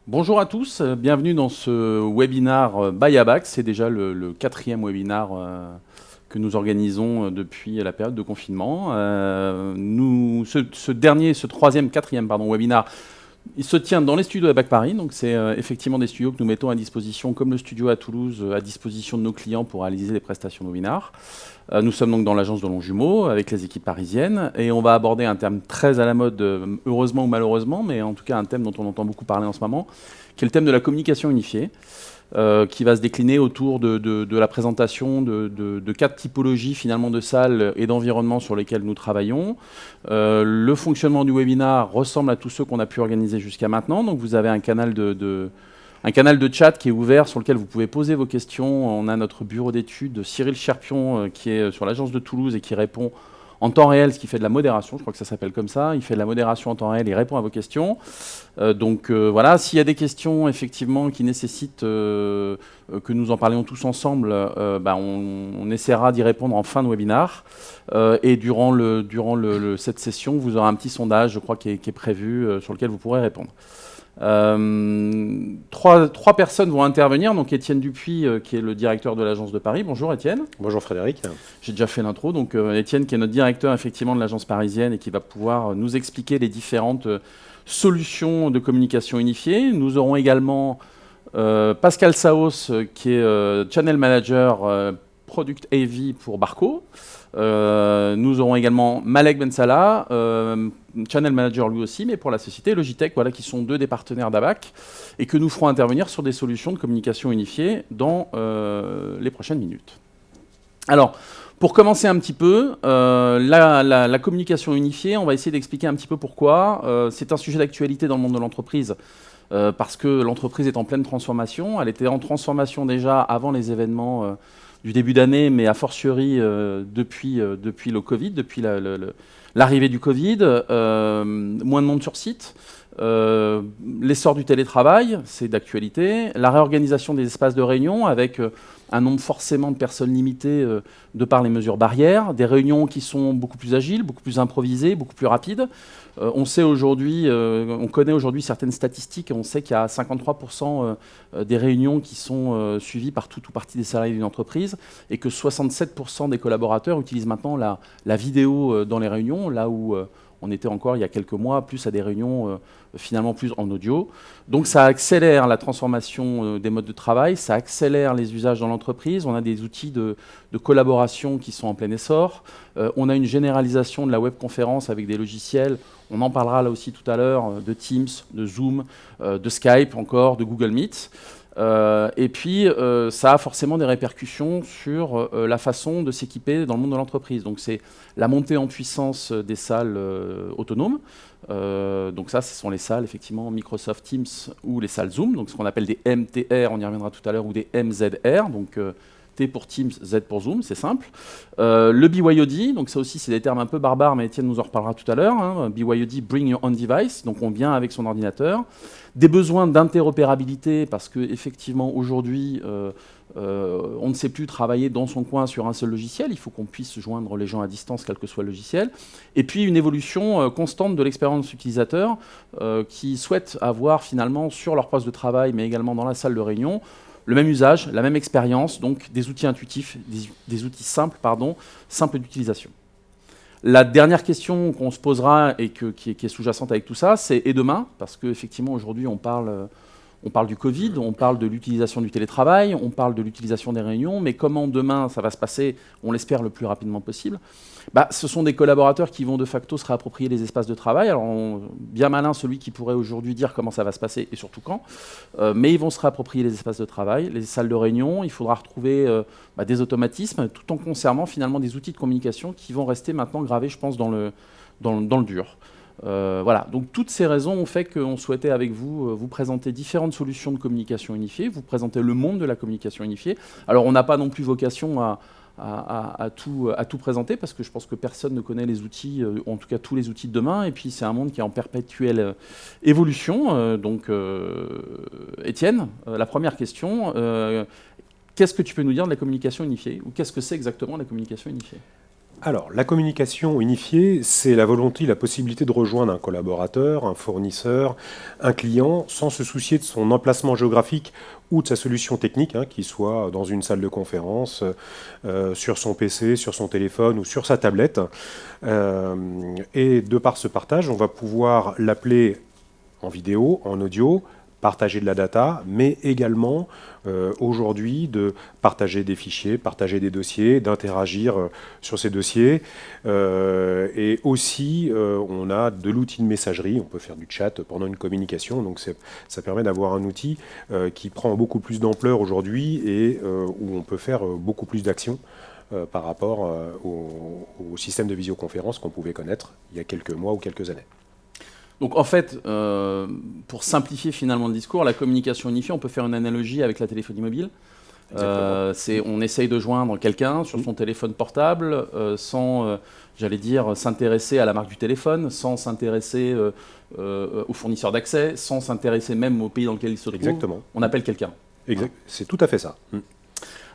Bonjour à tous, bienvenue dans ce webinaire by Abax. C'est déjà le quatrième webinaire que nous organisons depuis la période de confinement. Ce quatrième webinaire, il se tient dans les studios Abax Paris. Donc c'est effectivement des studios que nous mettons à disposition, comme le studio à Toulouse, à disposition de nos clients pour réaliser des prestations de webinaires. Nous sommes donc dans l'agence de Longjumeau avec les équipes parisiennes et on va aborder un thème très à la mode, heureusement ou malheureusement, mais en tout cas un thème dont on entend beaucoup parler en ce moment, qui est le thème de la communication unifiée, qui va se décliner autour de la présentation de quatre typologies finalement de salles et d'environnements sur lesquels nous travaillons. Le fonctionnement du webinaire ressemble à tous ceux qu'on a pu organiser jusqu'à maintenant. Donc vous avez un canal de chat qui est ouvert sur lequel vous pouvez poser vos questions. On a notre bureau d'études, Cyril Cherpion, qui est sur l'agence de Toulouse et qui répond en temps réel, ce qui fait de la modération, je crois que ça s'appelle comme ça. Il fait de la modération en temps réel, il répond à vos questions. Voilà, s'il y a des questions effectivement qui nécessitent que nous en parlions tous ensemble, on essaiera d'y répondre en fin de webinaire. Et durant cette session, vous aurez un petit sondage, je crois, qui est prévu, sur lequel vous pourrez répondre. Trois personnes vont intervenir. Donc Étienne Dupuis, qui est le directeur de l'agence de Paris. Bonjour Étienne. Bonjour Frédéric. J'ai déjà fait l'intro. Donc Étienne, qui est notre directeur effectivement de l'agence parisienne et qui va pouvoir nous expliquer les différentes solutions de communication unifiée. Nous aurons également Pascal Saos, qui est Channel Manager Product AV pour Barco. Nous aurons également Malek Bensala, Channel Manager lui aussi, mais pour la société Logitech, voilà, qui sont deux des partenaires d'Abac, et que nous ferons intervenir sur des solutions de communication unifiée dans les prochaines minutes. Alors, pour commencer un petit peu, la communication unifiée, on va essayer d'expliquer un petit peu pourquoi. C'est un sujet d'actualité dans le monde de l'entreprise, parce que l'entreprise est en pleine transformation. Elle était en transformation déjà avant les événements du début d'année, mais a fortiori depuis le Covid, depuis l'arrivée du Covid, moins de monde sur site, l'essor du télétravail, c'est d'actualité, la réorganisation des espaces de réunion avec un nombre forcément de personnes limitées de par les mesures barrières, des réunions qui sont beaucoup plus agiles, beaucoup plus improvisées, beaucoup plus rapides. On connaît aujourd'hui certaines statistiques, on sait qu'il y a 53% des réunions qui sont suivies par tout ou partie des salariés d'une entreprise et que 67% des collaborateurs utilisent maintenant la vidéo dans les réunions, là où on était encore il y a quelques mois plus à des réunions finalement plus en audio. Donc ça accélère la transformation des modes de travail, ça accélère les usages dans l'entreprise. On a des outils de collaboration qui sont en plein essor. On a une généralisation de la webconférence avec des logiciels. On en parlera là aussi tout à l'heure de Teams, de Zoom, de Skype encore, de Google Meet. Et puis, ça a forcément des répercussions sur la façon de s'équiper dans le monde de l'entreprise. Donc, c'est la montée en puissance des salles autonomes. Donc ça, ce sont les salles, effectivement, Microsoft Teams ou les salles Zoom, donc ce qu'on appelle des MTR, on y reviendra tout à l'heure, ou des MZR, donc T pour Teams, Z pour Zoom, c'est simple. Le BYOD, donc ça aussi, c'est des termes un peu barbares, mais Étienne nous en reparlera tout à l'heure. Hein. BYOD, Bring Your Own Device, donc on vient avec son ordinateur. Des besoins d'interopérabilité, parce qu'effectivement, aujourd'hui, on ne sait plus travailler dans son coin sur un seul logiciel. Il faut qu'on puisse joindre les gens à distance, quel que soit le logiciel. Et puis, une évolution constante de l'expérience utilisateur qui souhaitent avoir finalement sur leur poste de travail, mais également dans la salle de réunion, le même usage, la même expérience, donc des outils intuitifs, des outils simples d'utilisation. La dernière question qu'on se posera et qui est sous-jacente avec tout ça, c'est et demain, parce qu'effectivement aujourd'hui on parle du Covid, on parle de l'utilisation du télétravail, on parle de l'utilisation des réunions, mais comment demain ça va se passer, on l'espère le plus rapidement possible. Ce sont des collaborateurs qui vont de facto se réapproprier les espaces de travail. Alors, bien malin celui qui pourrait aujourd'hui dire comment ça va se passer et surtout quand, mais ils vont se réapproprier les espaces de travail, les salles de réunion. Il faudra retrouver des automatismes tout en conservant finalement des outils de communication qui vont rester maintenant gravés, je pense, dans le dur. Voilà, donc toutes ces raisons ont fait qu'on souhaitait avec vous vous présenter différentes solutions de communication unifiée, vous présenter le monde de la communication unifiée. Alors on n'a pas non plus vocation à tout présenter parce que je pense que personne ne connaît les outils, en tout cas tous les outils de demain, et puis c'est un monde qui est en perpétuelle évolution. Donc Étienne, la première question, qu'est-ce que tu peux nous dire de la communication unifiée, ou qu'est-ce que c'est exactement la communication unifiée ? Alors, la communication unifiée, c'est la volonté, la possibilité de rejoindre un collaborateur, un fournisseur, un client, sans se soucier de son emplacement géographique ou de sa solution technique, hein, qu'il soit dans une salle de conférence, sur son PC, sur son téléphone ou sur sa tablette. Et de par ce partage, on va pouvoir l'appeler en vidéo, en audio, partager de la data, mais également aujourd'hui de partager des fichiers, partager des dossiers, d'interagir sur ces dossiers. Et aussi, on a de l'outil de messagerie, on peut faire du chat pendant une communication, donc ça permet d'avoir un outil qui prend beaucoup plus d'ampleur aujourd'hui et où on peut faire beaucoup plus d'actions par rapport au système de visioconférence qu'on pouvait connaître il y a quelques mois ou quelques années. Donc en fait, pour simplifier finalement le discours, la communication unifiée, on peut faire une analogie avec la téléphonie mobile. On essaye de joindre quelqu'un sur son téléphone portable sans, j'allais dire, s'intéresser à la marque du téléphone, sans s'intéresser au fournisseur d'accès, sans s'intéresser même au pays dans lequel il se trouve. Exactement. On appelle quelqu'un. Exact. C'est tout à fait ça.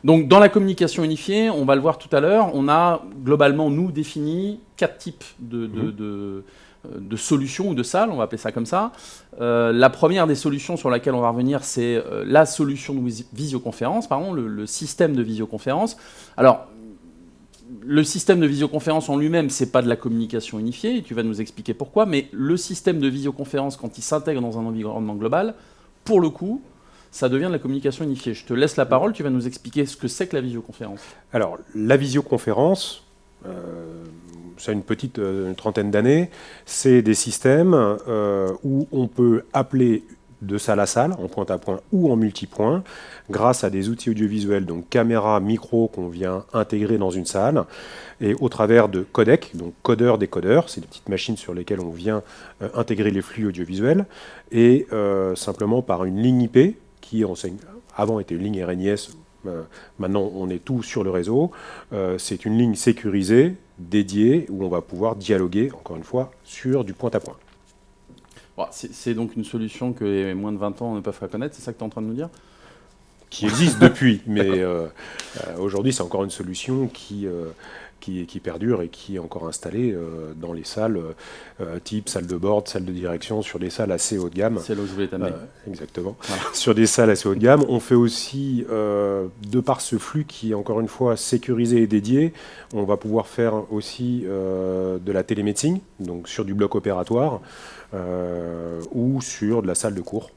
Donc dans la communication unifiée, on va le voir tout à l'heure, on a globalement, nous, défini 4 types de solutions ou de salles, on va appeler ça comme ça. La première des solutions sur laquelle on va revenir, c'est la solution de visioconférence, pardon, le système de visioconférence. Alors, le système de visioconférence en lui-même, c'est pas de la communication unifiée, et tu vas nous expliquer pourquoi, mais le système de visioconférence, quand il s'intègre dans un environnement global, pour le coup, ça devient de la communication unifiée. Je te laisse la parole, tu vas nous expliquer ce que c'est que la visioconférence. Alors, la visioconférence, ça a une trentaine d'années, c'est des systèmes où on peut appeler de salle à salle, en point à point ou en multipoint, grâce à des outils audiovisuels, donc caméra, micro qu'on vient intégrer dans une salle, et au travers de codecs, donc codeurs-décodeurs, c'est des petites machines sur lesquelles on vient intégrer les flux audiovisuels, et simplement par une ligne IP, qui avant était une ligne RNIS, maintenant on est tout sur le réseau, c'est une ligne sécurisée, dédiée, où on va pouvoir dialoguer, encore une fois, sur du point à point. Bon, c'est donc une solution que les moins de 20 ans ne peuvent pas connaître, c'est ça que tu es en train de nous dire ? Qui existe depuis, mais aujourd'hui c'est encore une solution qui perdure et qui est encore installée dans les salles type salle de board, salle de direction, sur des salles assez haut de gamme. C'est là où je voulais t'amener. Exactement. Voilà. Sur des salles assez haut de gamme. On fait aussi, de par ce flux qui est encore une fois sécurisé et dédié, on va pouvoir faire aussi de la télémédecine, donc sur du bloc opératoire ou sur de la salle de cours.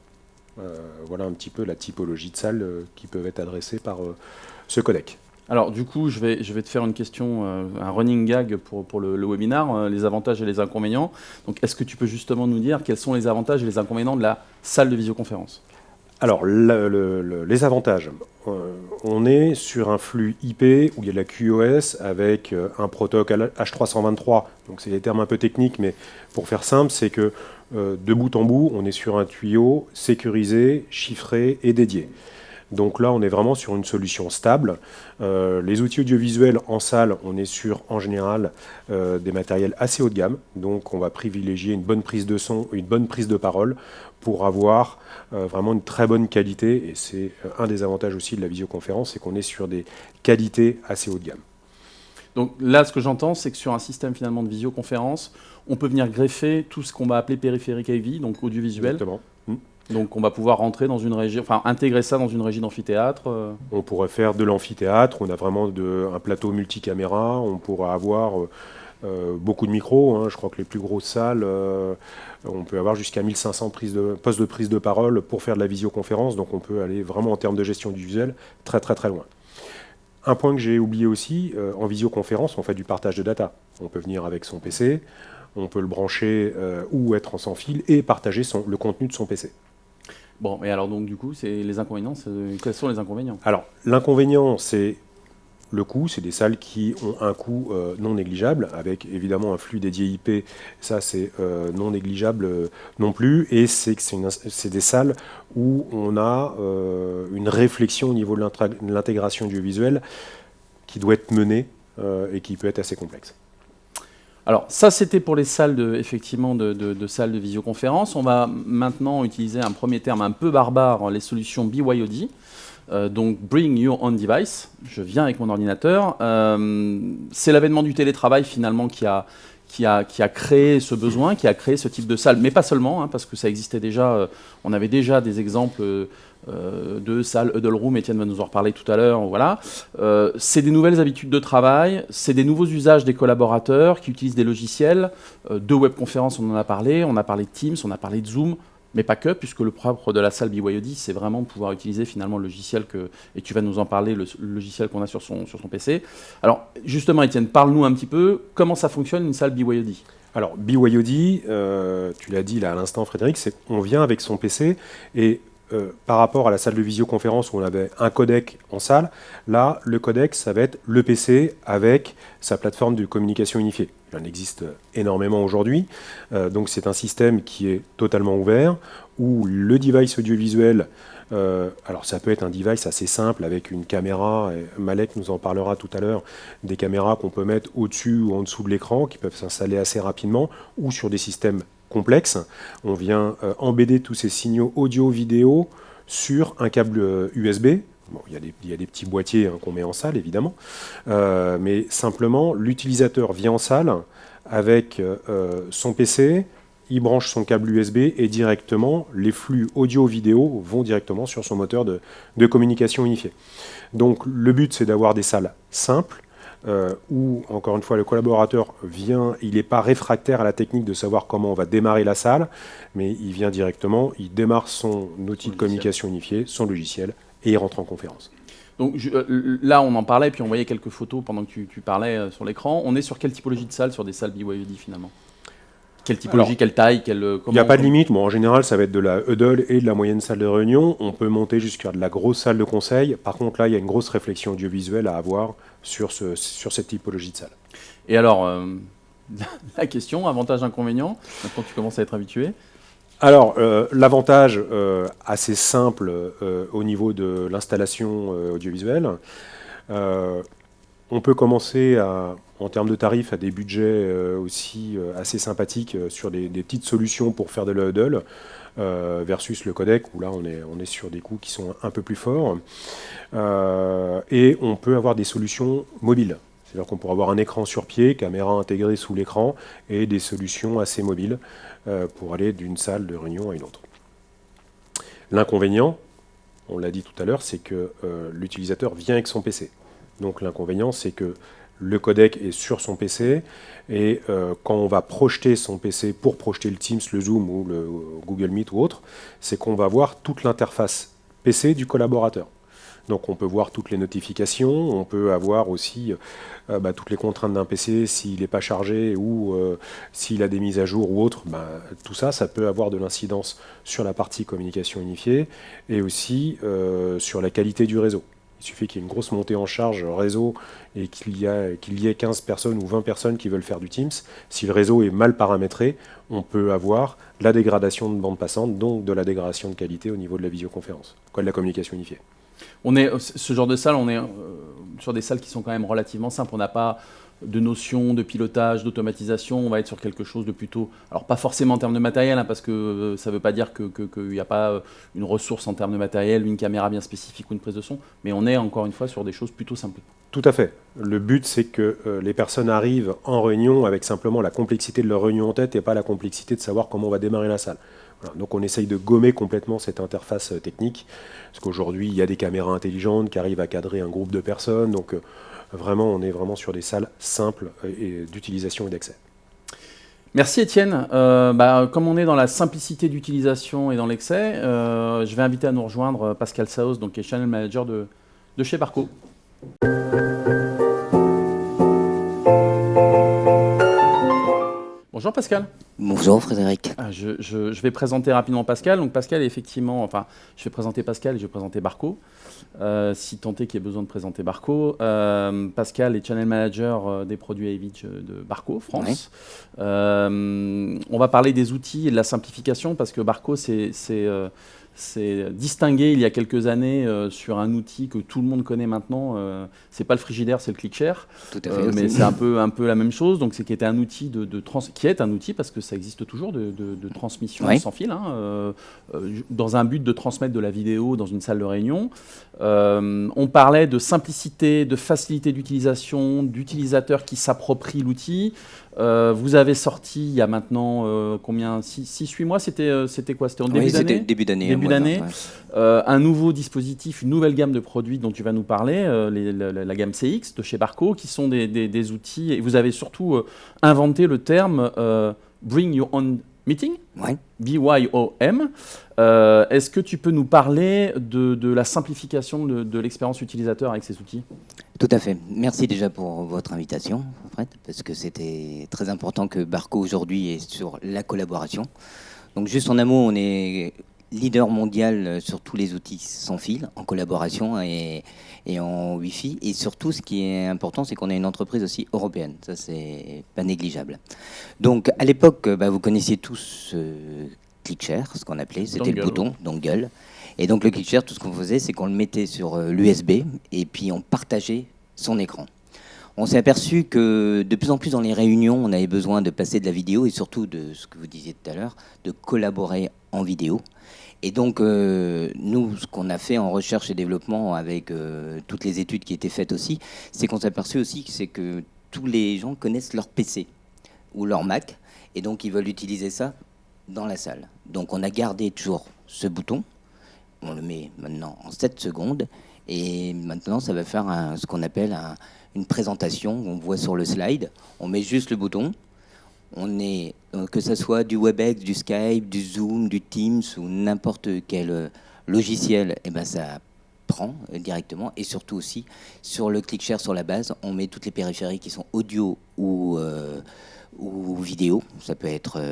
Voilà un petit peu la typologie de salles qui peuvent être adressées par ce codec. Alors du coup, je vais te faire une question, un running gag pour le webinaire, les avantages et les inconvénients. Donc est-ce que tu peux justement nous dire quels sont les avantages et les inconvénients de la salle de visioconférence ? Alors les avantages, on est sur un flux IP où il y a de la QoS avec un protocole H323, donc c'est des termes un peu techniques, mais pour faire simple, c'est que de bout en bout, on est sur un tuyau sécurisé, chiffré et dédié. Donc là, on est vraiment sur une solution stable. Les outils audiovisuels en salle, on est sur, en général, des matériels assez haut de gamme. Donc on va privilégier une bonne prise de son, une bonne prise de parole pour avoir vraiment une très bonne qualité. Et c'est un des avantages aussi de la visioconférence, c'est qu'on est sur des qualités assez haut de gamme. Donc là, ce que j'entends, c'est que sur un système finalement de visioconférence, on peut venir greffer tout ce qu'on va appeler périphérique AV, donc audiovisuel. Exactement. Donc on va pouvoir rentrer dans une régie, enfin intégrer ça dans une régie d'amphithéâtre. On pourrait faire de l'amphithéâtre, on a vraiment un plateau multicaméra, on pourra avoir beaucoup de micros, hein. Je crois que les plus grosses salles, on peut avoir jusqu'à 1500 postes de prise de parole pour faire de la visioconférence, donc on peut aller vraiment en termes de gestion du visuel très très très loin. Un point que j'ai oublié aussi, en visioconférence, on fait du partage de data. On peut venir avec son PC, on peut le brancher ou être en sans fil et partager le contenu de son PC. Bon, et alors donc du coup, c'est les inconvénients, quels sont les inconvénients ? Alors, l'inconvénient, c'est le coût. C'est des salles qui ont un coût non négligeable, avec évidemment un flux dédié IP. Ça, c'est non négligeable non plus. Et c'est des salles où on a une réflexion au niveau de l'intégration audiovisuelle qui doit être menée et qui peut être assez complexe. Alors ça, c'était pour les salles effectivement de salles de visioconférence. On va maintenant utiliser un premier terme un peu barbare, les solutions BYOD. donc Bring Your Own Device, je viens avec mon ordinateur. C'est l'avènement du télétravail finalement qui a créé ce besoin, qui a créé ce type de salle, mais pas seulement, hein, parce que ça existait déjà, on avait déjà des exemples de salles Huddle Room, Étienne va nous en reparler tout à l'heure, voilà. C'est des nouvelles habitudes de travail, c'est des nouveaux usages des collaborateurs qui utilisent des logiciels, de webconférences on en a parlé de Teams, on a parlé de Zoom, mais pas que, puisque le propre de la salle BYOD, c'est vraiment pouvoir utiliser finalement le logiciel et tu vas nous en parler, le logiciel qu'on a sur son PC. Alors justement Étienne, parle-nous un petit peu, comment ça fonctionne une salle BYOD ? Alors BYOD, tu l'as dit là à l'instant Frédéric, c'est qu'on vient avec son PC et par rapport à la salle de visioconférence où on avait un codec en salle, là, le codec, ça va être le PC avec sa plateforme de communication unifiée. Il en existe énormément aujourd'hui. Donc c'est un système qui est totalement ouvert, où le device audiovisuel, alors ça peut être un device assez simple avec une caméra, et Malek nous en parlera tout à l'heure, des caméras qu'on peut mettre au-dessus ou en dessous de l'écran, qui peuvent s'installer assez rapidement, ou sur des systèmes complexe. On vient embedder tous ces signaux audio-vidéo sur un câble USB. Bon, il y a des petits boîtiers qu'on met en salle, évidemment. Mais simplement, l'utilisateur vient en salle avec son PC, il branche son câble USB et directement, les flux audio-vidéo vont directement sur son moteur de communication unifié. Donc, le but, c'est d'avoir des salles simples, où, encore une fois, le collaborateur vient, il n'est pas réfractaire à la technique de savoir comment on va démarrer la salle, mais il vient directement, il démarre son outil de communication unifié, son logiciel, et il rentre en conférence. Donc là, on en parlait, puis on voyait quelques photos pendant que tu parlais sur l'écran. On est sur quelle typologie de salle sur des salles BYOD finalement ? Quelle typologie, alors, quelle taille, il n'y a pas de limite. Bon, en général, ça va être de la huddle et de la moyenne salle de réunion. On peut monter jusqu'à de la grosse salle de conseil. Par contre, là, il y a une grosse réflexion audiovisuelle à avoir sur cette typologie de salle. Et alors, la question, avantage, inconvénient, maintenant tu commences à être habitué. Alors, l'avantage assez simple au niveau de l'installation audiovisuelle, on peut commencer en termes de tarifs à des budgets aussi assez sympathiques sur des petites solutions pour faire de la huddle versus le codec où là on est sur des coûts qui sont un peu plus forts. Et on peut avoir des solutions mobiles. C'est-à-dire qu'on pourra avoir un écran sur pied, caméra intégrée sous l'écran et des solutions assez mobiles pour aller d'une salle de réunion à une autre. L'inconvénient, on l'a dit tout à l'heure, c'est que l'utilisateur vient avec son PC. Donc l'inconvénient, c'est que le codec est sur son PC et quand on va projeter son PC pour projeter le Teams, le Zoom ou le Google Meet ou autre, c'est qu'on va voir toute l'interface PC du collaborateur. Donc on peut voir toutes les notifications, on peut avoir aussi toutes les contraintes d'un PC s'il n'est pas chargé ou s'il a des mises à jour ou autre. Tout ça, ça peut avoir de l'incidence sur la partie communication unifiée et aussi sur la qualité du réseau. Il suffit qu'il y ait une grosse montée en charge réseau et qu'il y ait 15 personnes ou 20 personnes qui veulent faire du Teams. Si le réseau est mal paramétré, on peut avoir la dégradation de bande passante, donc de la dégradation de qualité au niveau de la visioconférence, de la communication unifiée. Ce genre de salle, on est sur des salles qui sont quand même relativement simples. On n'a pas de notion de pilotage, d'automatisation. On va être sur quelque chose de plutôt... Alors pas forcément en termes de matériel, parce que ça ne veut pas dire qu'il n'y a pas une ressource en termes de matériel, une caméra bien spécifique ou une prise de son. Mais on est encore une fois sur des choses plutôt simples. Tout à fait. Le but, c'est que les personnes arrivent en réunion avec simplement la complexité de leur réunion en tête et pas la complexité de savoir comment on va démarrer la salle. Voilà. Donc on essaye de gommer complètement cette interface technique, parce qu'aujourd'hui, il y a des caméras intelligentes qui arrivent à cadrer un groupe de personnes. Donc vraiment, on est vraiment sur des salles simples d'utilisation et d'accès. Merci Étienne. Comme on est dans la simplicité d'utilisation et dans l'excès, je vais inviter à nous rejoindre Pascal Saos, donc, qui est Channel Manager de chez Barco. Bonjour Pascal. Bonjour Frédéric. Je vais présenter rapidement Pascal. Donc Pascal est effectivement, je vais présenter Pascal et je vais présenter Barco. Si tant est qu'il y ait besoin de présenter Barco. Pascal est Channel Manager des produits AVIC de Barco France. Oui. On va parler des outils et de la simplification parce que Barco, c'est c'est distingué il y a quelques années sur un outil que tout le monde connaît maintenant. C'est pas le frigidaire, c'est le ClickShare. Tout à fait. Mais c'est un peu la même chose. Donc, qui est un outil qui est un outil parce que ça existe toujours de transmission sans fil, hein, dans un but de transmettre de la vidéo dans une salle de réunion. On parlait de simplicité, de facilité d'utilisation, d'utilisateurs qui s'approprient l'outil. Vous avez sorti il y a maintenant combien 6-8 mois, c'était quoi? C'était en début d'année? Début d'année. Début d'année. Un nouveau dispositif, une nouvelle gamme de produits dont tu vas nous parler, la gamme CX de chez Barco, qui sont des outils. Et vous avez surtout inventé le terme Bring Your Own Meeting, BYOM. Est-ce que tu peux nous parler de la simplification de l'expérience utilisateur avec ces outils? Tout à fait. Merci déjà pour votre invitation, Fred, parce que c'était très important que Barco aujourd'hui est sur la collaboration. Donc juste en un mot, on est leader mondial sur tous les outils sans fil, en collaboration et en Wi-Fi. Et surtout, ce qui est important, c'est qu'on a une entreprise aussi européenne. Ça, c'est pas négligeable. Donc à l'époque, vous connaissiez tous ClickShare, ce qu'on appelait, c'était le bouton, dongle. Et donc le ClickShare, tout ce qu'on faisait, c'est qu'on le mettait sur l'USB et puis on partageait son écran. On s'est aperçu que de plus en plus dans les réunions, on avait besoin de passer de la vidéo et surtout de ce que vous disiez tout à l'heure, de collaborer en vidéo. Et donc nous, ce qu'on a fait en recherche et développement avec toutes les études qui étaient faites aussi, c'est qu'on s'est aperçu aussi que tous les gens connaissent leur PC ou leur Mac et donc ils veulent utiliser ça dans la salle. Donc on a gardé toujours ce bouton. On le met maintenant en 7 secondes et maintenant ça va faire ce qu'on appelle une présentation. On voit sur le slide, on met juste le bouton. On est, que ce soit du WebEx, du Skype, du Zoom, du Teams ou n'importe quel logiciel, ça prend directement. Et surtout aussi sur le ClickShare sur la base, on met toutes les périphériques qui sont audio ou vidéo. Ça peut être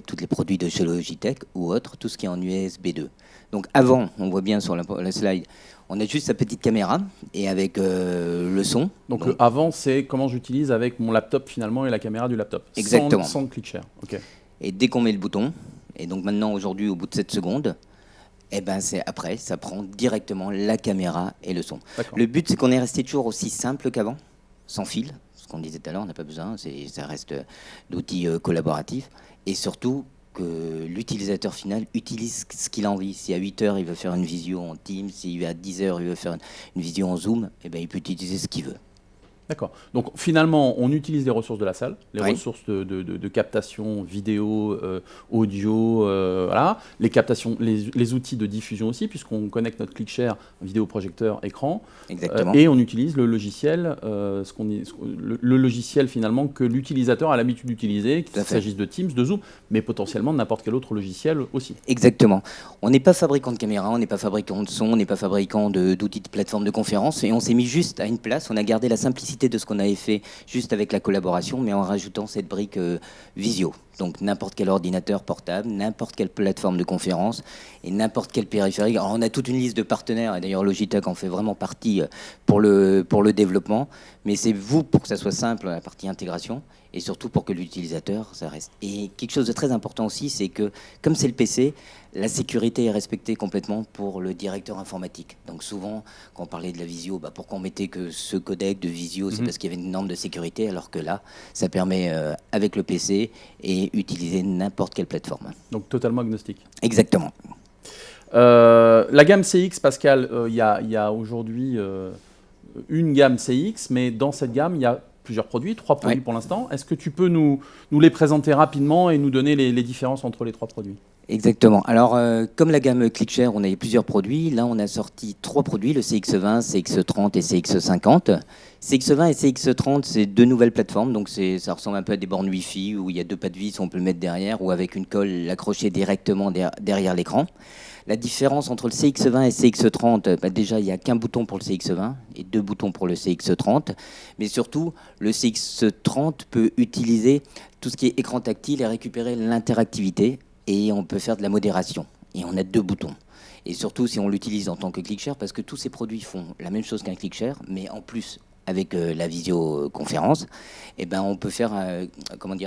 tous les produits de chez Logitech ou autre, tout ce qui est en USB 2. Donc avant, on voit bien sur la slide, on a juste sa petite caméra et avec le son. Donc avant, c'est comment j'utilise avec mon laptop finalement et la caméra du laptop. Exactement. Sans ClickShare. Okay. Et dès qu'on met le bouton, et donc maintenant aujourd'hui au bout de 7 secondes, c'est après, ça prend directement la caméra et le son. Le but, c'est qu'on est resté toujours aussi simple qu'avant, sans fil. Ce qu'on disait tout à l'heure, on n'a pas besoin, ça reste d'outils collaboratifs. Et surtout, que l'utilisateur final utilise ce qu'il a envie. Si à 8h, il veut faire une visio en Teams, si à 10h, il veut faire une visio en Zoom, il peut utiliser ce qu'il veut. D'accord. Donc finalement, on utilise les ressources de la salle, les ressources de captation vidéo, audio, voilà, les captations, les outils de diffusion aussi, puisqu'on connecte notre ClickShare, vidéoprojecteur, écran, et on utilise le logiciel, le logiciel finalement que l'utilisateur a l'habitude d'utiliser, qu'il s'agisse de Teams, de Zoom, mais potentiellement de n'importe quel autre logiciel aussi. Exactement. On n'est pas fabricant de caméras, on n'est pas fabricant de son, on n'est pas fabricant d'outils de plateforme de conférence, et on s'est mis juste à une place, on a gardé la simplicité de ce qu'on avait fait juste avec la collaboration, mais en rajoutant cette brique visio. Donc n'importe quel ordinateur portable, n'importe quelle plateforme de conférence et n'importe quel périphérique. Alors on a toute une liste de partenaires, et d'ailleurs Logitech en fait vraiment partie pour le développement, mais c'est vous pour que ça soit simple, la partie intégration, et surtout pour que l'utilisateur, ça reste. Et quelque chose de très important aussi, c'est que comme c'est le PC, la sécurité est respectée complètement pour le directeur informatique. Donc souvent, quand on parlait de la visio, pourquoi on mettait que ce codec de visio, c'est parce qu'il y avait une norme de sécurité, alors que là, ça permet avec le PC et utiliser n'importe quelle plateforme. Donc totalement agnostique. Exactement. La gamme CX, Pascal, il y a aujourd'hui une gamme CX, mais dans cette gamme, il y a plusieurs produits, 3 produits pour l'instant. Est-ce que tu peux nous les présenter rapidement et nous donner les différences entre les 3 produits ? Exactement. Alors, comme la gamme ClickShare, on a plusieurs produits. Là, on a sorti 3 produits, le CX20, CX30 et CX50. CX20 et CX30, c'est 2 nouvelles plateformes. Donc, ça ressemble un peu à des bornes Wi-Fi où il y a 2 pas de vis, on peut le mettre derrière ou avec une colle, l'accrocher directement derrière l'écran. La différence entre le CX20 et CX30, déjà, il n'y a qu'un bouton pour le CX20 et 2 boutons pour le CX30. Mais surtout, le CX30 peut utiliser tout ce qui est écran tactile et récupérer l'interactivité. Et on peut faire de la modération. Et on a 2 boutons. Et surtout, si on l'utilise en tant que ClickShare, parce que tous ces produits font la même chose qu'un ClickShare, mais en plus, avec la visioconférence, eh ben, on peut faire,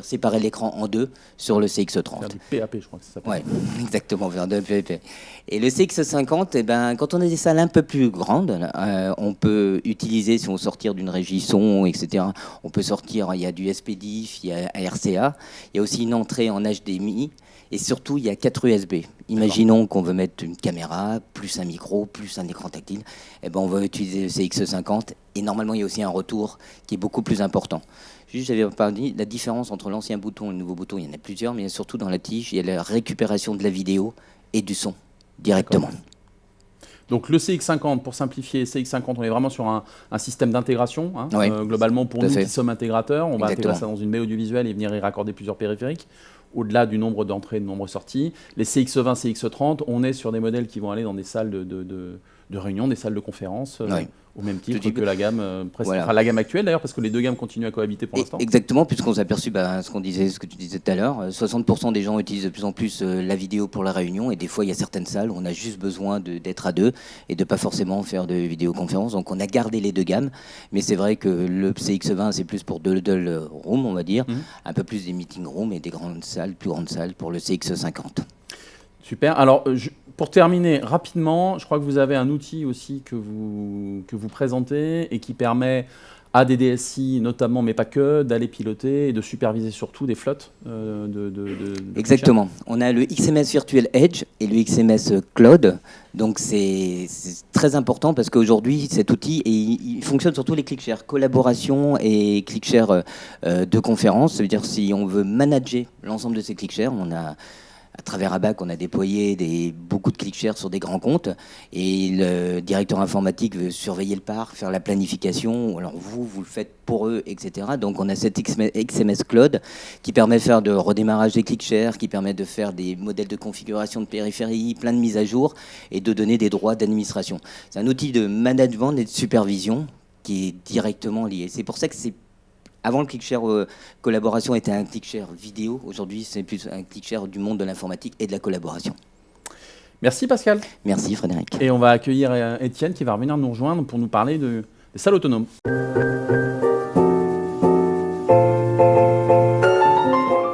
séparer l'écran en deux sur le CX30. Faire du PAP, je crois que ça s'appelle. Ouais, exactement, faire de PAP. Et le CX50, eh ben, quand on a des salles un peu plus grandes, on peut utiliser, si on sortir d'une régie son, etc., on peut sortir, il y a du SPDIF, il y a RCA, il y a aussi une entrée en HDMI, et surtout, il y a 4 USB. Imaginons qu'on veut mettre une caméra, plus un micro, plus un écran tactile. Eh ben, on va utiliser le CX50. Et normalement, il y a aussi un retour qui est beaucoup plus important. Juste, j'avais parlé la différence entre l'ancien bouton et le nouveau bouton. Il y en a plusieurs, mais surtout dans la tige, il y a la récupération de la vidéo et du son directement. Donc le CX50, pour simplifier, CX50, on est vraiment sur un système d'intégration. Hein. Oui, globalement, pour nous qui sommes intégrateurs, on va Exactement. intégrer ça dans une baie audiovisuelle et venir y raccorder plusieurs périphériques, au-delà du nombre d'entrées et de nombre de sorties. Les CX20, CX30, on est sur des modèles qui vont aller dans des salles de réunion, des salles de conférence, Oui. au même titre que la gamme Voilà. enfin, la gamme actuelle d'ailleurs, parce que les deux gammes continuent à cohabiter pour l'instant. Exactement, puisqu'on s'est aperçu, ce que tu disais tout à l'heure, 60% des gens utilisent de plus en plus la vidéo pour la réunion, et des fois il y a certaines salles où on a juste besoin d'être à deux et de pas forcément faire de vidéoconférence. Donc on a gardé les deux gammes, mais c'est vrai que le CX20 c'est plus pour de room, on va dire, un peu plus des meeting rooms et des grandes salles, plus grandes salles pour le CX50. Super. Alors, pour terminer rapidement, je crois que vous avez un outil aussi que vous présentez et qui permet à des DSI notamment, mais pas que, d'aller piloter et de superviser surtout des flottes Exactement. On a le XMS Virtual Edge et le XMS Cloud. Donc c'est très important parce qu'aujourd'hui, cet outil, il fonctionne sur tous les ClickShare, collaboration et ClickShare de conférence. Ça veut dire si on veut manager l'ensemble de ces ClickShare, on a... À travers ABAC, on a déployé beaucoup de ClickShare sur des grands comptes et le directeur informatique veut surveiller le parc, faire la planification. Alors vous le faites pour eux, etc. Donc on a cet XMS Cloud qui permet de faire de redémarrage des ClickShare, qui permet de faire des modèles de configuration de périphérie, plein de mises à jour et de donner des droits d'administration. C'est un outil de management et de supervision qui est directement lié. C'est pour ça que avant, le ClickShare collaboration était un ClickShare vidéo. Aujourd'hui, c'est plus un ClickShare du monde de l'informatique et de la collaboration. Merci Pascal. Merci Frédéric. Et on va accueillir Étienne qui va revenir nous rejoindre pour nous parler des salles autonomes.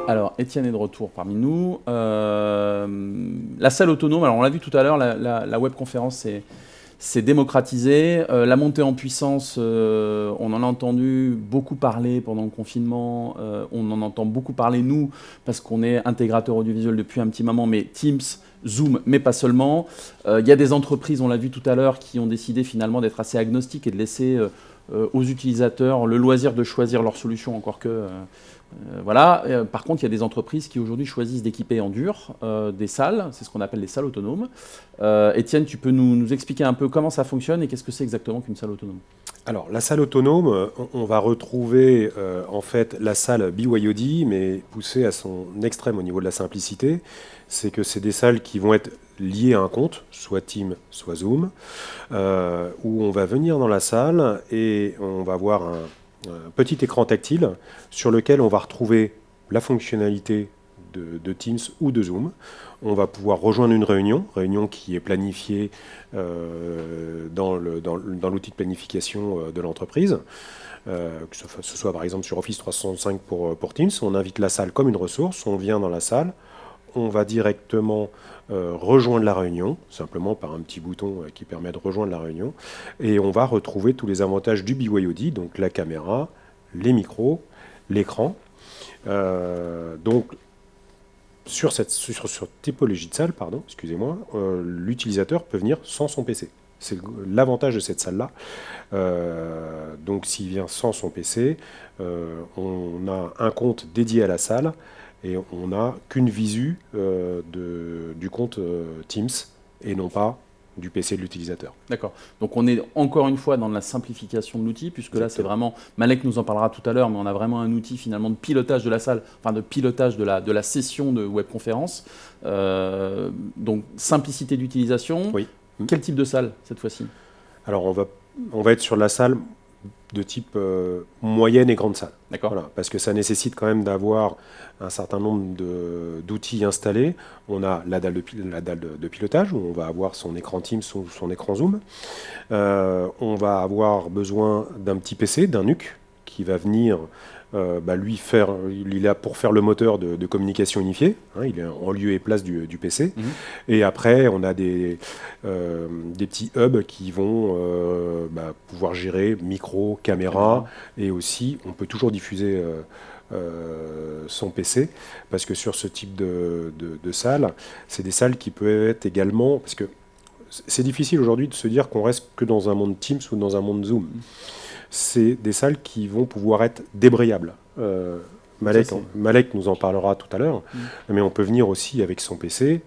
Alors, Étienne est de retour parmi nous. La salle autonome, alors on l'a vu tout à l'heure, la webconférence c'est démocratisé. La montée en puissance, on en a entendu beaucoup parler pendant le confinement. On en entend beaucoup parler, nous, parce qu'on est intégrateur audiovisuel depuis un petit moment, mais Teams, Zoom, mais pas seulement. Il y a des entreprises, on l'a vu tout à l'heure, qui ont décidé finalement d'être assez agnostiques et de laisser aux utilisateurs le loisir de choisir leur solution, encore que... voilà. Par contre, il y a des entreprises qui aujourd'hui choisissent d'équiper en dur des salles, c'est ce qu'on appelle les salles autonomes. Étienne, tu peux nous expliquer un peu comment ça fonctionne et qu'est-ce que c'est exactement qu'une salle autonome? Alors, la salle autonome, on va retrouver en fait la salle BYOD, mais poussée à son extrême au niveau de la simplicité. C'est que c'est des salles qui vont être liées à un compte, soit Teams, soit Zoom, où on va venir dans la salle et on va voir un petit écran tactile sur lequel on va retrouver la fonctionnalité de Teams ou de Zoom. On va pouvoir rejoindre une réunion qui est planifiée dans l'outil de planification de l'entreprise, que ce soit par exemple sur Office 365 pour Teams. On invite la salle comme une ressource, on vient dans la salle, on va directement rejoindre la réunion, simplement par un petit bouton qui permet de rejoindre la réunion, et on va retrouver tous les avantages du BYOD, donc la caméra, les micros, l'écran. Donc sur cette typologie de salle, l'utilisateur peut venir sans son PC. C'est l'avantage de cette salle-là. Donc s'il vient sans son PC, on a un compte dédié à la salle, et on n'a qu'une visu du compte Teams et non pas du PC de l'utilisateur. D'accord. Donc on est encore une fois dans la simplification de l'outil, puisque là c'est vraiment, Malek nous en parlera tout à l'heure, mais on a vraiment un outil finalement de pilotage de la salle, enfin de pilotage de la session de webconférence. Donc simplicité d'utilisation. Oui. Quel type de salle cette fois-ci? Alors on va être sur la salle de type moyenne et grande salle. D'accord. Voilà, parce que ça nécessite quand même d'avoir un certain nombre d'outils installés. On a la dalle de pilotage, où on va avoir son écran Teams ou son écran Zoom. On va avoir besoin d'un petit PC, d'un NUC, qui va venir lui faire, il est là pour faire le moteur de communication unifiée, hein, il est en lieu et place du PC. Et après, on a des petits hubs qui vont pouvoir gérer micro, caméra, et aussi, on peut toujours diffuser son PC, parce que sur ce type de salle, c'est des salles qui peuvent être également, parce que c'est difficile aujourd'hui de se dire qu'on reste que dans un monde Teams ou dans un monde Zoom. C'est des salles qui vont pouvoir être débrayables. Malek nous en parlera tout à l'heure, mais on peut venir aussi avec son PC,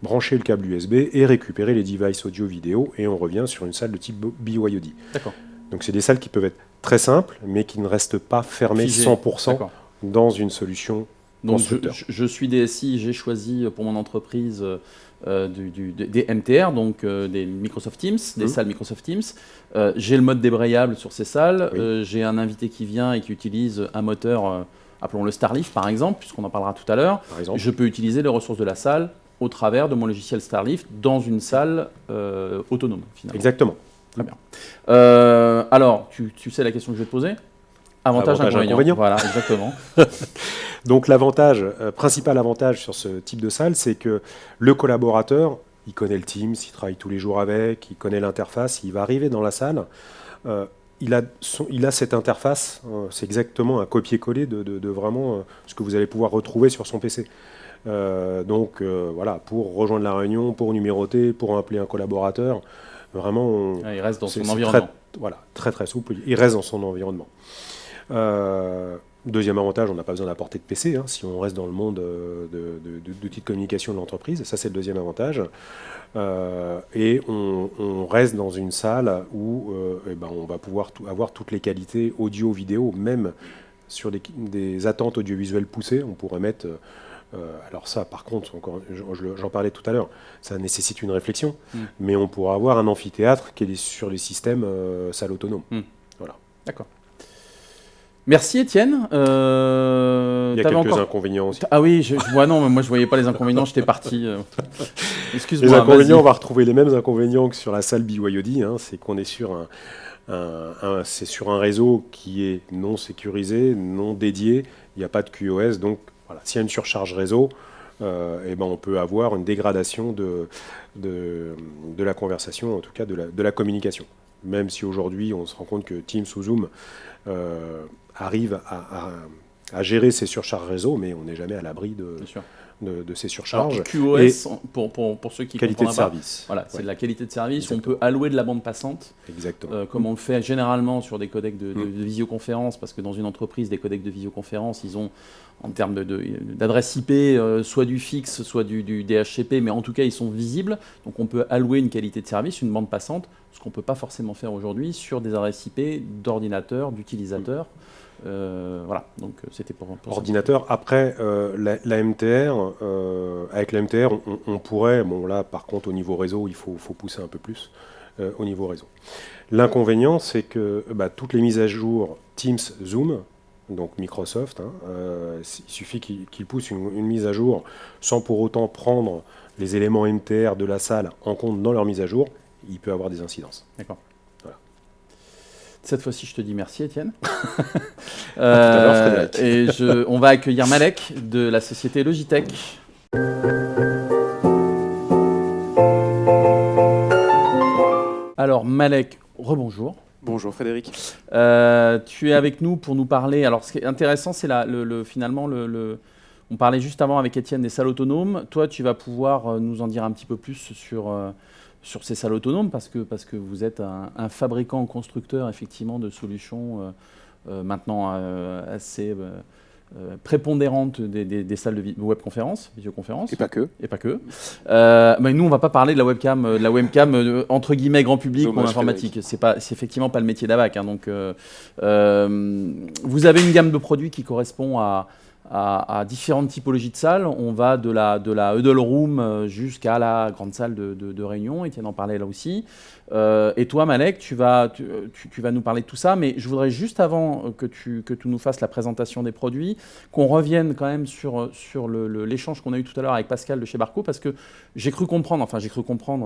brancher le câble USB et récupérer les devices audio-vidéo, et on revient sur une salle de type BYOD. D'accord. Donc c'est des salles qui peuvent être très simples, mais qui ne restent pas fermées 100% dans une solution constructeur. Donc je suis DSI, j'ai choisi pour mon entreprise des MTR, donc des Microsoft Teams, des salles Microsoft Teams. J'ai le mode débrayable sur ces salles. J'ai un invité qui vient et qui utilise un moteur, appelons-le Starleaf par exemple, puisqu'on en parlera tout à l'heure. Je peux utiliser les ressources de la salle au travers de mon logiciel Starleaf dans une salle autonome, finalement. Exactement. Très bien. Alors, tu sais la question que je vais te poser ? Avantage, inconvénient. Voilà, exactement. Donc principal avantage sur ce type de salle, c'est que le collaborateur, il connaît le Teams, il travaille tous les jours avec, il connaît l'interface, il va arriver dans la salle, il a cette interface, c'est exactement un copier-coller de vraiment ce que vous allez pouvoir retrouver sur son PC. Voilà, pour rejoindre la réunion, pour numéroter, pour appeler un collaborateur, vraiment... il reste dans son environnement. Très très souple, il reste dans son environnement. Deuxième avantage, on n'a pas besoin d'apporter de PC, hein, si on reste dans le monde d'outils de communication de l'entreprise. Ça, c'est le deuxième avantage. Et on reste dans une salle où on va pouvoir avoir toutes les qualités audio, vidéo, même sur des attentes audiovisuelles poussées. On pourrait mettre... alors ça, par contre, j'en parlais tout à l'heure, ça nécessite une réflexion, mais on pourra avoir un amphithéâtre qui est sur les systèmes salle autonome. Voilà. D'accord. Merci Étienne. Il y a quelques inconvénients aussi. Ah oui, moi je voyais pas les inconvénients, j'étais parti. Excuse-moi. Les inconvénients, on va retrouver les mêmes inconvénients que sur la salle BYOD, hein, c'est qu'on est sur un réseau qui est non sécurisé, non dédié, il n'y a pas de QoS, donc voilà, s'il y a une surcharge réseau, on peut avoir une dégradation de la conversation, en tout cas de la communication. Même si aujourd'hui on se rend compte que Teams ou Zoom arrive à gérer ces surcharges réseau, mais on n'est jamais à l'abri de ces surcharges. Alors, QoS, pour ceux qui qualité de service. Voilà, c'est de la qualité de service. Exactement. On peut allouer de la bande passante. Exactement. Comme on le fait généralement sur des codecs de visioconférence, parce que dans une entreprise, des codecs de visioconférence, ils ont, en termes d'adresse IP, soit du fixe, soit du DHCP, mais en tout cas, ils sont visibles. Donc, on peut allouer une qualité de service, une bande passante, ce qu'on ne peut pas forcément faire aujourd'hui sur des adresses IP d'ordinateurs, d'utilisateurs. Voilà, donc c'était pour ordinateur. Ça. Après, la MTR, avec la MTR, on pourrait, bon là par contre au niveau réseau, il faut pousser un peu plus au niveau réseau. L'inconvénient, c'est que toutes les mises à jour Teams, Zoom, donc Microsoft, il suffit qu'ils poussent une mise à jour sans pour autant prendre les éléments MTR de la salle en compte dans leur mise à jour, il peut avoir des incidences. D'accord. Cette fois-ci, je te dis merci, Étienne. Tout à l'heure, Frédéric. On va accueillir Malek de la société Logitech. Alors, Malek, rebonjour. Bonjour Frédéric. Tu es avec nous pour nous parler. Alors, ce qui est intéressant, c'est finalement on parlait juste avant avec Étienne des salles autonomes. Toi, tu vas pouvoir nous en dire un petit peu plus sur ces salles autonomes, parce que vous êtes un fabricant constructeur effectivement de solutions maintenant assez prépondérantes des salles de webconférence, visioconférence. Et pas que. Mais nous, on ne va pas parler de la webcam entre guillemets grand public ou informatique. C'est effectivement pas le métier d'ABAC. Hein, donc, vous avez une gamme de produits qui correspond à à différentes typologies de salles. On va de la huddle room jusqu'à la grande salle de réunion. Étienne en parlait là aussi. Et toi, Malek, tu vas nous parler de tout ça. Mais je voudrais juste avant que tu nous fasses la présentation des produits, qu'on revienne quand même sur l'échange qu'on a eu tout à l'heure avec Pascal de chez Barco, parce que j'ai cru comprendre,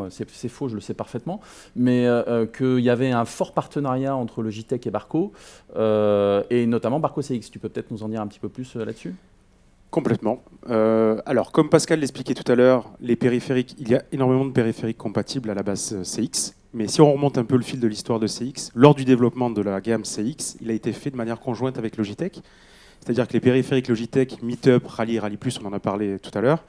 c'est faux, je le sais parfaitement, mais qu'il y avait un fort partenariat entre Logitech et Barco, et notamment Barco CX. Tu peux peut-être nous en dire un petit peu plus là-dessus ? Complètement. Alors, comme Pascal l'expliquait tout à l'heure, les périphériques, il y a énormément de périphériques compatibles à la base CX. Mais si on remonte un peu le fil de l'histoire de CX, lors du développement de la gamme CX, il a été fait de manière conjointe avec Logitech. C'est-à-dire que les périphériques Logitech, Meetup, Rally Plus, on en a parlé tout à l'heure,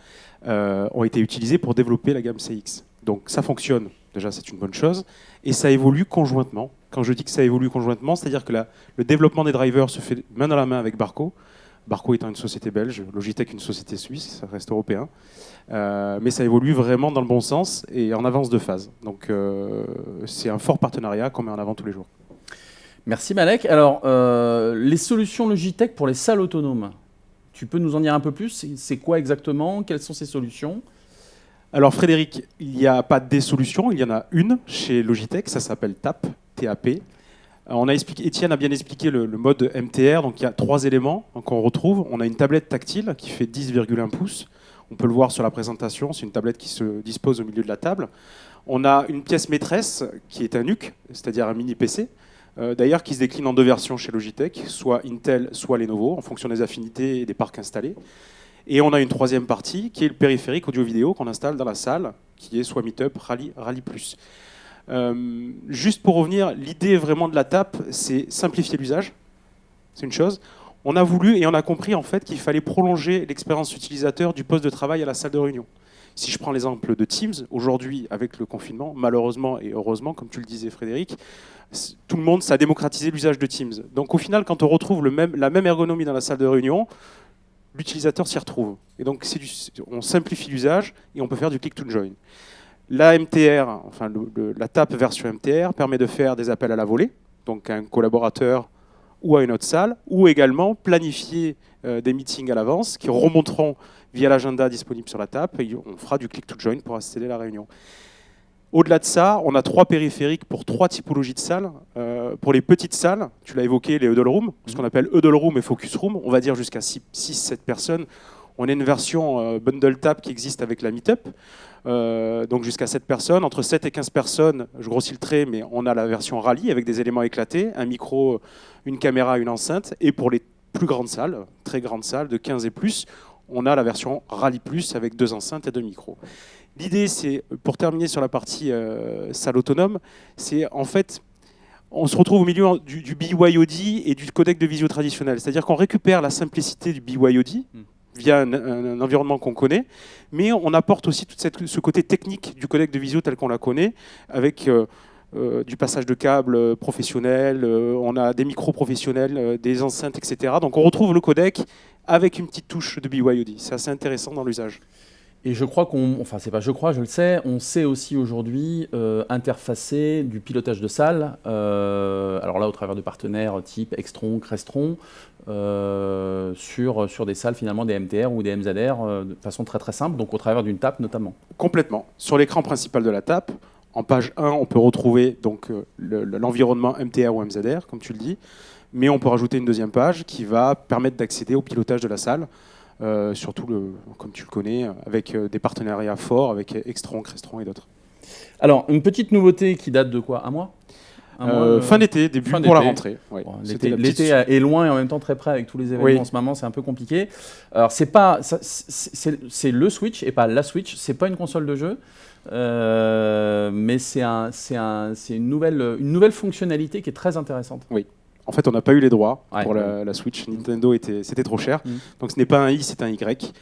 ont été utilisés pour développer la gamme CX. Donc ça fonctionne, déjà c'est une bonne chose, et ça évolue conjointement. Quand je dis que ça évolue conjointement, c'est-à-dire que le développement des drivers se fait main dans la main avec Barco. Barco étant une société belge, Logitech une société suisse, ça reste européen. Mais ça évolue vraiment dans le bon sens et en avance de phase. Donc c'est un fort partenariat qu'on met en avant tous les jours. Merci Malek. Alors, les solutions Logitech pour les salles autonomes, tu peux nous en dire un peu plus ? C'est quoi exactement ? Quelles sont ces solutions ? Alors Frédéric, il n'y a pas des solutions, il y en a une chez Logitech, ça s'appelle TAP, T-A-P. Étienne a bien expliqué le mode MTR, donc il y a 3 éléments qu'on retrouve. On a une tablette tactile qui fait 10,1 pouces. On peut le voir sur la présentation, c'est une tablette qui se dispose au milieu de la table. On a une pièce maîtresse qui est un NUC, c'est-à-dire un mini PC, d'ailleurs qui se décline en 2 versions chez Logitech, soit Intel, soit Lenovo, en fonction des affinités et des parcs installés. Et on a une 3e partie qui est le périphérique audio-vidéo qu'on installe dans la salle, qui est soit Meetup, Rally Plus. Juste pour revenir, l'idée vraiment de la TAP, c'est simplifier l'usage. C'est une chose. On a voulu et on a compris en fait qu'il fallait prolonger l'expérience utilisateur du poste de travail à la salle de réunion. Si je prends l'exemple de Teams, aujourd'hui avec le confinement, malheureusement et heureusement, comme tu le disais Frédéric, tout le monde, ça a démocratisé l'usage de Teams. Donc au final, quand on retrouve la même ergonomie dans la salle de réunion, l'utilisateur s'y retrouve. Et donc on simplifie l'usage et on peut faire du click to join. La MTR, enfin la TAP version MTR, permet de faire des appels à la volée, donc à un collaborateur ou à une autre salle, ou également planifier des meetings à l'avance qui remonteront via l'agenda disponible sur la TAP et on fera du click to join pour accéder à la réunion. Au-delà de ça, on a 3 périphériques pour 3 typologies de salles. Pour les petites salles, tu l'as évoqué, les huddle rooms, ce qu'on appelle huddle room et focus room, on va dire jusqu'à 6-7 personnes. On a une version bundle TAP qui existe avec la Meetup, donc jusqu'à 7 personnes. Entre 7 et 15 personnes, je grossis le trait, mais on a la version Rally avec des éléments éclatés, un micro, une caméra, une enceinte. Et pour les plus grandes salles, très grandes salles de 15 et plus, on a la version Rally Plus avec 2 enceintes et 2 micros. L'idée, c'est, pour terminer sur la partie salle autonome, c'est en fait, on se retrouve au milieu du BYOD et du codec de visio traditionnel. C'est-à-dire qu'on récupère la simplicité du BYOD via un environnement qu'on connaît, mais on apporte aussi tout ce côté technique du codec de visio tel qu'on la connaît, avec du passage de câbles professionnel, on a des micros professionnels, des enceintes, etc. Donc on retrouve le codec avec une petite touche de BYOD. C'est assez intéressant dans l'usage. Et je crois je le sais, on sait aussi aujourd'hui interfacer du pilotage de salle, alors là au travers de partenaires type Extron, Crestron, sur des salles finalement des MTR ou des MZR de façon très très simple, donc au travers d'une TAP notamment. Complètement. Sur l'écran principal de la TAP, en page 1, on peut retrouver donc, l'environnement MTR ou MZR, comme tu le dis, mais on peut rajouter une 2e page qui va permettre d'accéder au pilotage de la salle. Surtout, comme tu le connais, avec des partenariats forts, avec Extron, Crestron et d'autres. Alors, une petite nouveauté qui date de quoi ? Un mois ? Fin d'été, début pour la rentrée. Ouais. Bon, l'été est loin et en même temps très près avec tous les événements en ce moment, c'est un peu compliqué. Alors, c'est le Switch et pas la Switch, c'est pas une console de jeu, mais c'est une nouvelle fonctionnalité qui est très intéressante. Oui. En fait, on n'a pas eu les droits pour la Switch. Nintendo, c'était trop cher. Donc, ce n'est pas un I, c'est un Y.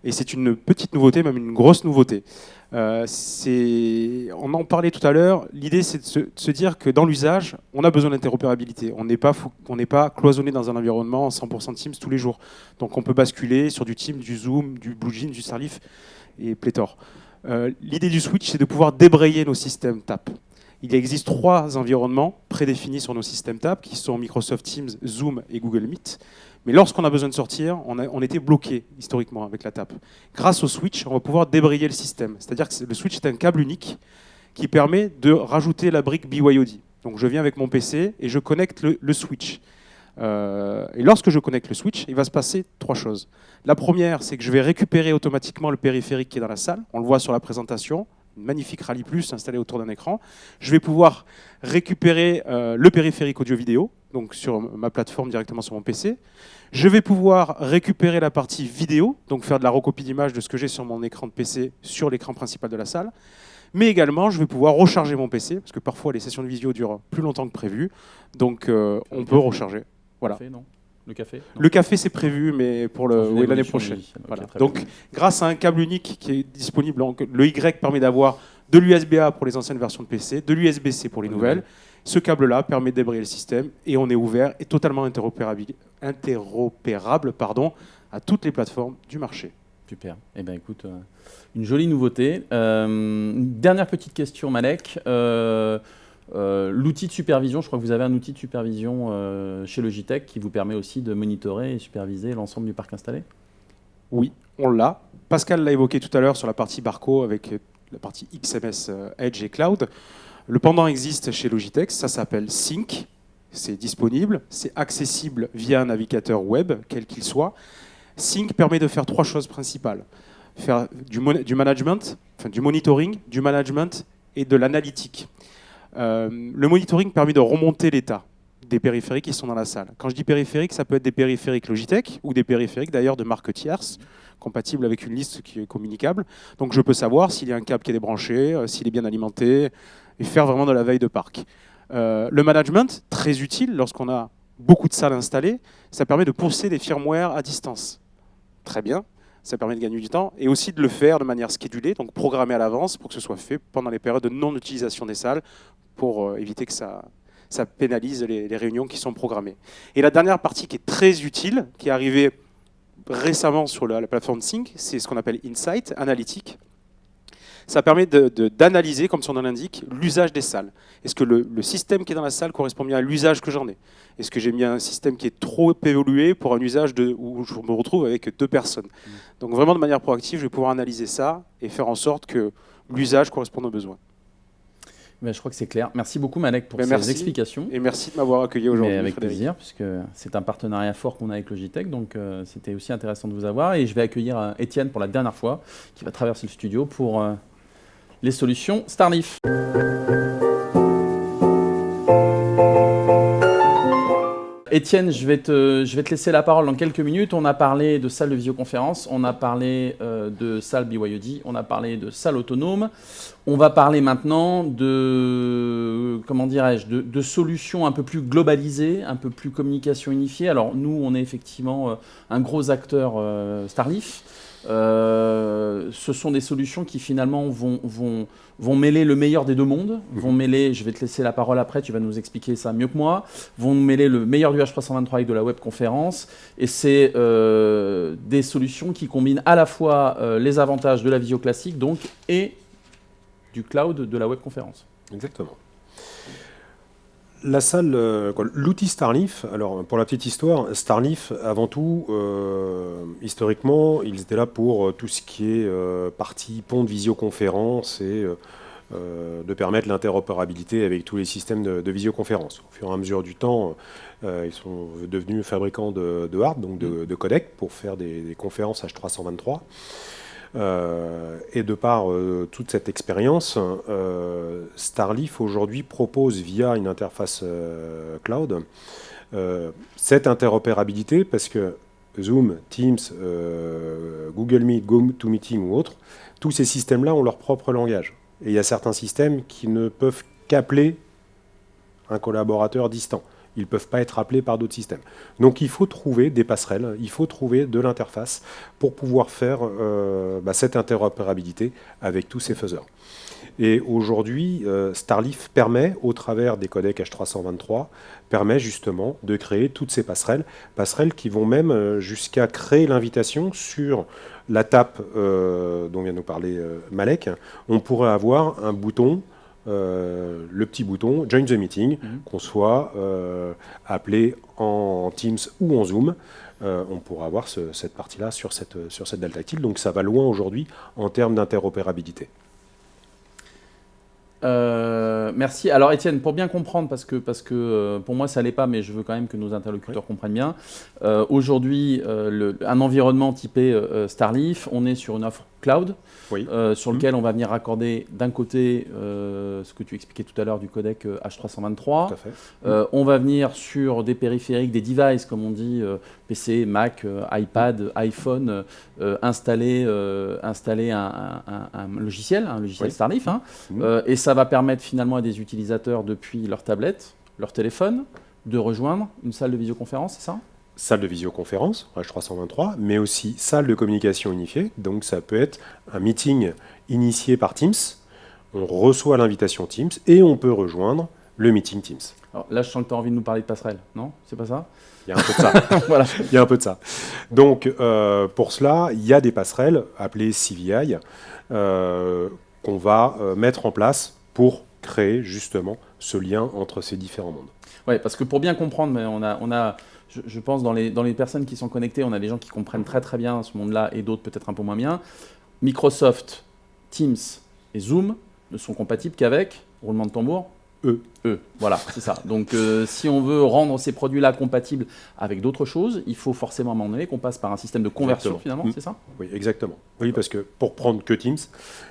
Et c'est une petite nouveauté, même une grosse nouveauté. On en parlait tout à l'heure. L'idée, c'est de se dire que dans l'usage, on a besoin d'interopérabilité. On n'est pas cloisonné dans un environnement en 100% Teams tous les jours. Donc, on peut basculer sur du Teams, du Zoom, du BlueJeans, du Starleaf et pléthore. L'idée du Switch, c'est de pouvoir débrayer nos systèmes TAP. Il existe 3 environnements prédéfinis sur nos systèmes TAP qui sont Microsoft Teams, Zoom et Google Meet. Mais lorsqu'on a besoin de sortir, on était bloqué historiquement avec la TAP. Grâce au switch, on va pouvoir débrayer le système. C'est-à-dire que le switch est un câble unique qui permet de rajouter la brique BYOD. Donc je viens avec mon PC et je connecte le switch. Et lorsque je connecte le switch, il va se passer 3 choses. La première, c'est que je vais récupérer automatiquement le périphérique qui est dans la salle. On le voit sur la présentation, une magnifique Rally Plus installée autour d'un écran. Je vais pouvoir récupérer le périphérique audio-vidéo, donc sur ma plateforme directement sur mon PC. Je vais pouvoir récupérer la partie vidéo, donc faire de la recopie d'image de ce que j'ai sur mon écran de PC sur l'écran principal de la salle. Mais également, je vais pouvoir recharger mon PC, parce que parfois les sessions de visio durent plus longtemps que prévu. Donc on peut recharger. Voilà. Café, non. Le café non. Le café, c'est prévu, mais pour l'année prochaine. Okay, voilà. Donc, grâce à un câble unique qui est disponible, le Y permet d'avoir de l'USB-A pour les anciennes versions de PC, de l'USB-C pour les nouvelles. Ce câble-là permet de débrayer le système et on est ouvert et totalement interopérable à toutes les plateformes du marché. Super. Eh bien, écoute, une jolie nouveauté. Une dernière petite question, Malek. L'outil de supervision, je crois que vous avez un outil de supervision chez Logitech qui vous permet aussi de monitorer et superviser l'ensemble du parc installé? Oui, on l'a. Pascal l'a évoqué tout à l'heure sur la partie Barco avec la partie XMS Edge et Cloud. Le pendant existe chez Logitech, ça s'appelle Sync. C'est disponible, c'est accessible via un navigateur web, quel qu'il soit. Sync permet de faire 3 choses principales. Faire du management, enfin du monitoring, du management et de l'analytique. Le monitoring permet de remonter l'état des périphériques qui sont dans la salle. Quand je dis périphériques, ça peut être des périphériques Logitech ou des périphériques d'ailleurs de marque tierce, compatibles avec une liste qui est communicable. Donc je peux savoir s'il y a un câble qui est débranché, s'il est bien alimenté, et faire vraiment de la veille de parc. Le management, très utile lorsqu'on a beaucoup de salles installées, ça permet de pousser des firmware à distance. Très bien. Ça permet de gagner du temps et aussi de le faire de manière schedulée, donc programmé à l'avance pour que ce soit fait pendant les périodes de non-utilisation des salles pour éviter que ça pénalise les réunions qui sont programmées. Et la dernière partie qui est très utile, qui est arrivée récemment sur la plateforme Sync, c'est ce qu'on appelle Insight, analytique. Ça permet d'analyser, comme son nom l'indique, l'usage des salles. Est-ce que le système qui est dans la salle correspond bien à l'usage que j'en ai? Est-ce que j'ai mis un système qui est trop évolué pour un usage où je me retrouve avec 2 personnes? Donc vraiment de manière proactive, je vais pouvoir analyser ça et faire en sorte que l'usage corresponde aux besoins. Ben, je crois que c'est clair. Merci beaucoup, Malek, pour ces explications. Et merci de m'avoir accueilli aujourd'hui. Avec Frédéric. plaisir, puisque c'est un partenariat fort qu'on a avec Logitech, donc c'était aussi intéressant de vous avoir. Et je vais accueillir Étienne pour la dernière fois, qui va traverser le studio pour les solutions StarLeaf. Étienne, je vais te laisser la parole dans quelques minutes. On a parlé de salles de visioconférence, on a parlé de salles BYOD, on a parlé de salles autonomes. On va parler maintenant de, de solutions un peu plus globalisées, un peu plus communication unifiée. Alors nous, on est effectivement un gros acteur StarLeaf. Ce sont des solutions qui finalement vont mêler le meilleur des 2 mondes, vont mêler, je vais te laisser la parole après, tu vas nous expliquer ça mieux que moi, vont mêler le meilleur du H323 avec de la webconférence, et c'est des solutions qui combinent à la fois les avantages de la visio classique donc, et du cloud de la webconférence. Exactement. La salle, l'outil StarLeaf, alors pour la petite histoire, StarLeaf, avant tout, historiquement, ils étaient là pour tout ce qui est partie pont de visioconférence et de permettre l'interopérabilité avec tous les systèmes de visioconférence. Au fur et à mesure du temps, ils sont devenus fabricants de hard, donc de codec, pour faire des conférences H323. Et de par toute cette expérience, StarLeaf aujourd'hui propose via une interface cloud cette interopérabilité, parce que Zoom, Teams, Google Meet, GoToMeeting ou autres, tous ces systèmes-là ont leur propre langage. Et il y a certains systèmes qui ne peuvent qu'appeler un collaborateur distant. Ils ne peuvent pas être appelés par d'autres systèmes. Donc il faut trouver des passerelles, il faut trouver de l'interface pour pouvoir faire cette interopérabilité avec tous ces faiseurs. Et aujourd'hui, StarLeaf permet, au travers des codecs H323, permet justement de créer toutes ces passerelles qui vont même jusqu'à créer l'invitation sur la TAP dont vient nous parler Malek. On pourrait avoir un bouton le petit bouton Join the Meeting, qu'on soit appelé en Teams ou en Zoom. On pourra avoir cette partie-là sur cette dalle tactile. Donc ça va loin aujourd'hui en termes d'interopérabilité. Merci. Alors Étienne, pour bien comprendre, parce que pour moi ça l'est pas, mais je veux quand même que nos interlocuteurs comprennent bien. Aujourd'hui, un environnement typé Starleaf, on est sur une offre cloud, sur lequel on va venir raccorder d'un côté ce que tu expliquais tout à l'heure du codec H323. Tout à fait. On va venir sur des périphériques, des devices, comme on dit, PC, Mac, iPad, iPhone, installer un logiciel Starleaf, et ça va permettre finalement à des utilisateurs depuis leur tablette, leur téléphone, de rejoindre une salle de visioconférence, c'est ça ? Salle de visioconférence, H323, mais aussi salle de communication unifiée. Donc ça peut être un meeting initié par Teams, on reçoit l'invitation Teams et on peut rejoindre le meeting Teams. Alors là, je sens que tu as envie de nous parler de passerelle, non ? C'est pas ça ? Il y a un peu de ça. Voilà. Il y a un peu de ça. Donc pour cela, il y a des passerelles appelées CVI qu'on va mettre en place pour créer justement ce lien entre ces différents mondes. Oui, parce que pour bien comprendre, mais je pense dans les personnes qui sont connectées, on a des gens qui comprennent très très bien ce monde-là et d'autres peut-être un peu moins bien. Microsoft, Teams et Zoom ne sont compatibles qu'avec, roulement de tambour, voilà, c'est ça. Donc si on veut rendre ces produits-là compatibles avec d'autres choses, il faut forcément à un moment donné qu'on passe par un système de conversion finalement, c'est ça ? Oui, exactement. Oui, parce que pour prendre que Teams,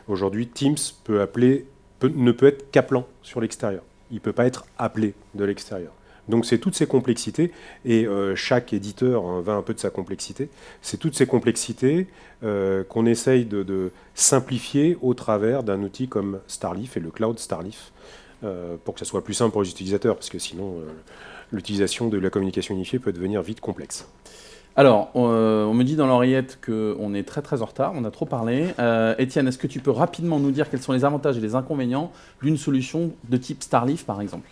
aujourd'hui Teams ne peut être qu'appelant sur l'extérieur. Il ne peut pas être appelé de l'extérieur. Donc c'est toutes ces complexités, et chaque éditeur va un peu de sa complexité, c'est toutes ces complexités qu'on essaye de simplifier au travers d'un outil comme Starleaf et le cloud Starleaf, pour que ça soit plus simple pour les utilisateurs, parce que sinon l'utilisation de la communication unifiée peut devenir vite complexe. Alors, on me dit dans l'oreillette qu'on est très très en retard, on a trop parlé. Étienne, est-ce que tu peux rapidement nous dire quels sont les avantages et les inconvénients d'une solution de type Starleaf par exemple ?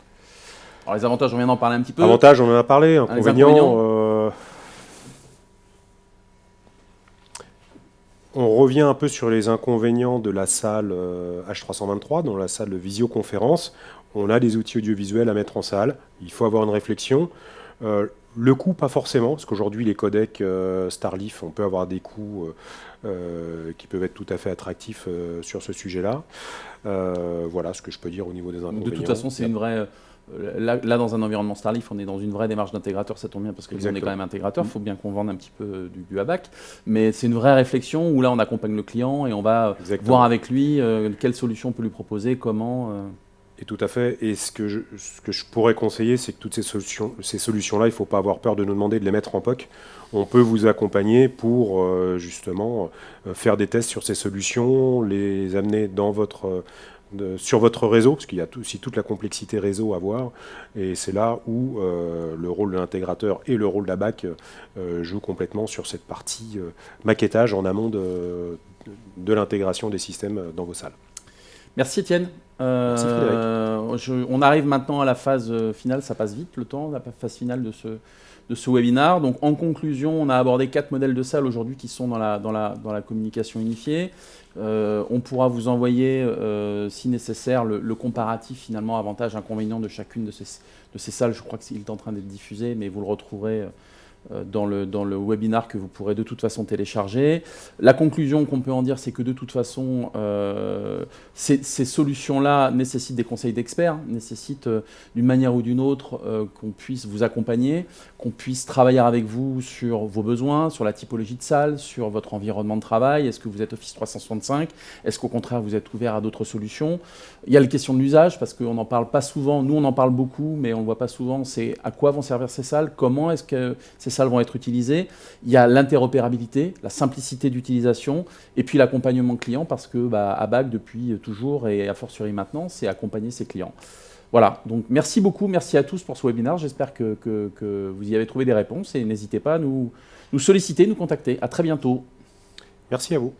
Alors les avantages, on vient d'en parler un petit peu. Avantages, on en a parlé. Inconvénients, on revient un peu sur les inconvénients de la salle H323, dans la salle de visioconférence. On a des outils audiovisuels à mettre en salle. Il faut avoir une réflexion. Le coût, pas forcément, parce qu'aujourd'hui, les codecs Starleaf, on peut avoir des coûts qui peuvent être tout à fait attractifs sur ce sujet-là. Voilà ce que je peux dire au niveau des inconvénients. De toute façon, c'est une vraie... Là, dans un environnement Starleaf, on est dans une vraie démarche d'intégrateur, ça tombe bien parce que nous, on est quand même intégrateur, il faut bien qu'on vende un petit peu du ABAC, mais c'est une vraie réflexion où là on accompagne le client et on va voir avec lui quelle solution on peut lui proposer, comment... Et tout à fait, et ce que je pourrais conseiller, c'est que toutes ces solutions-là, il ne faut pas avoir peur de nous demander de les mettre en POC. On peut vous accompagner pour justement faire des tests sur ces solutions, les amener sur votre réseau, parce qu'il y a aussi toute la complexité réseau à voir, et c'est là où le rôle de l'intégrateur et le rôle d'ABAC jouent complètement sur cette partie maquettage en amont de l'intégration des systèmes dans vos salles. Merci Étienne. Merci Frédéric. On arrive maintenant à la phase finale, ça passe vite le temps, la phase finale de ce webinaire. Donc en conclusion, on a abordé 4 modèles de salles aujourd'hui qui sont dans la communication unifiée. On pourra vous envoyer, si nécessaire, le comparatif finalement avantages-inconvénients de chacune de ces salles. Je crois qu'il est en train d'être diffusé, mais vous le retrouverez dans le webinar que vous pourrez de toute façon télécharger. La conclusion qu'on peut en dire, c'est que de toute façon, ces solutions-là nécessitent des conseils d'experts, nécessitent d'une manière ou d'une autre qu'on puisse vous accompagner, qu'on puisse travailler avec vous sur vos besoins, sur la typologie de salle, sur votre environnement de travail. Est-ce que vous êtes Office 365 ? Est-ce qu'au contraire, vous êtes ouvert à d'autres solutions ? Il y a la question de l'usage, parce qu'on n'en parle pas souvent. Nous, on en parle beaucoup, mais on ne le voit pas souvent. C'est à quoi vont servir ces salles ? Comment est-ce que ces salles vont être utilisées ? Il y a l'interopérabilité, la simplicité d'utilisation, et puis l'accompagnement client, parce que ABAC, depuis toujours, et a fortiori maintenant, c'est accompagner ses clients. Voilà, donc merci beaucoup, merci à tous pour ce webinaire. J'espère que vous y avez trouvé des réponses, et n'hésitez pas à nous solliciter, nous contacter. À très bientôt. Merci à vous.